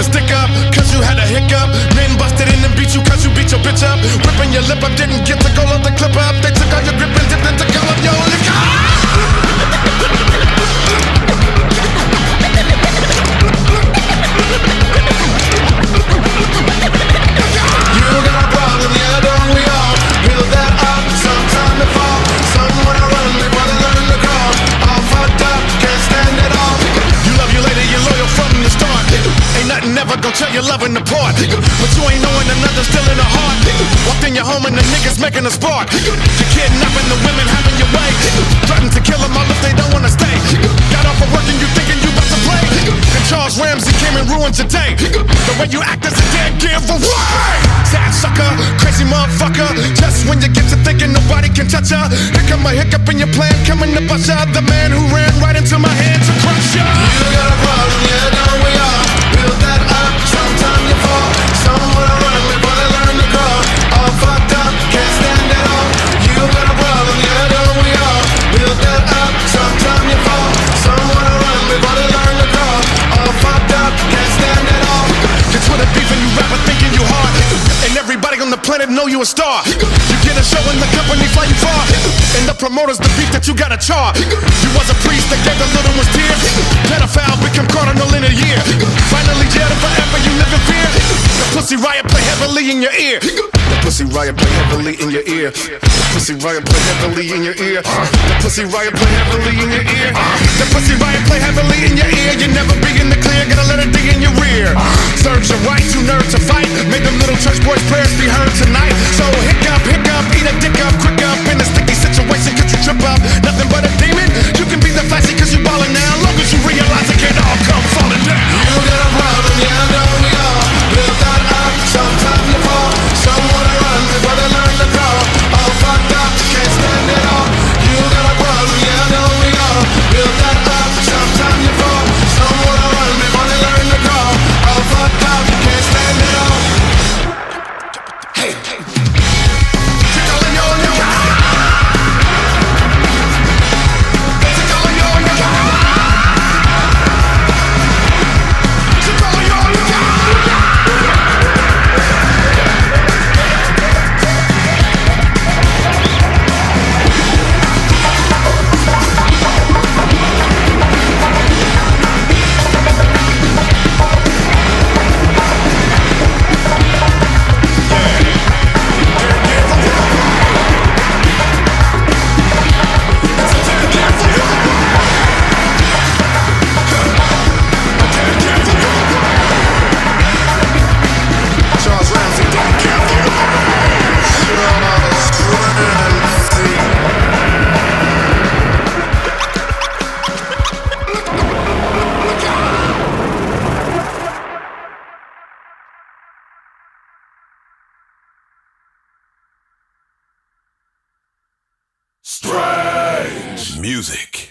stick up, cause you had a hiccup. Men busted in and beat you cause you beat your bitch up. Whipping your lip up, didn't get to go load the clip up. They took all your grip and dipped into all of your liquor. You got a problem, yeah, don't we all? Build that up, sometime to fall. Some wanna run, they wanna learn to crawl. All fucked up, can't stand it all. You love your lady, you're loyal from the start. Ain't nothing ever gonna tell you loving apart. But you ain't knowing another still in the heart. Walked in your home and the niggas making a spark. You're kidnapping the women, having your way. Threatened to kill them all if they don't wanna stay. Got off of work and you thinking you about to play. And Charles Ramsey came and ruined your day. The way you act is a dead giveaway. Sad sucker, crazy motherfucker. Just when you get to thinking nobody can touch ya, here come a hiccup in your plan, coming to bust ya. The man who ran right into my hand to crush ya. You got a problem, yeah, don't we all? Build that up, sometime you fall. Some wanna run before they learn to crawl. All fucked up, can't stand it all. You got a problem, yeah, don't we all? Build that up, sometime you fall. Some wanna run before they learn to crawl. All fucked up, can't stand it all. You're Twitter beefing, you rapper thinking you hard. And everybody on the planet know you a star. You get a show and the company fly you far. And the promoter's the beef that you gotta char. You was a priest that gave the little ones tears. Pedophile become cardinal in a year. Finally jailed and forever you live in fear. The Pussy Riot play heavily in your ear. The Pussy Riot play heavily in your ear. The Pussy Riot play heavily in your ear. The Pussy Riot play heavily in your ear. The Pussy Riot play heavily in your ear. You never be in the clear, gotta let it dig in your rear. Serves your right, you nerds to fight. Made them little church boys' prayers be heard tonight. So hiccup, eat a dick up, quick up. In a sticky situation, could you trip up? Nothing but a demon. You can be the flashy cause you ballin' now. Long as you realize it can't all come falling down. You got a problem, yeah, I know we all. Build that up, sometime you fall. Some wanna run before they learn to crawl. All fucked up, can't stand it all. You got a problem, yeah, I know we all. Build that up, sometime you fall. Some wanna run before they learn to crawl. All fucked up, can't stand it all. Hey, hey. Strange music.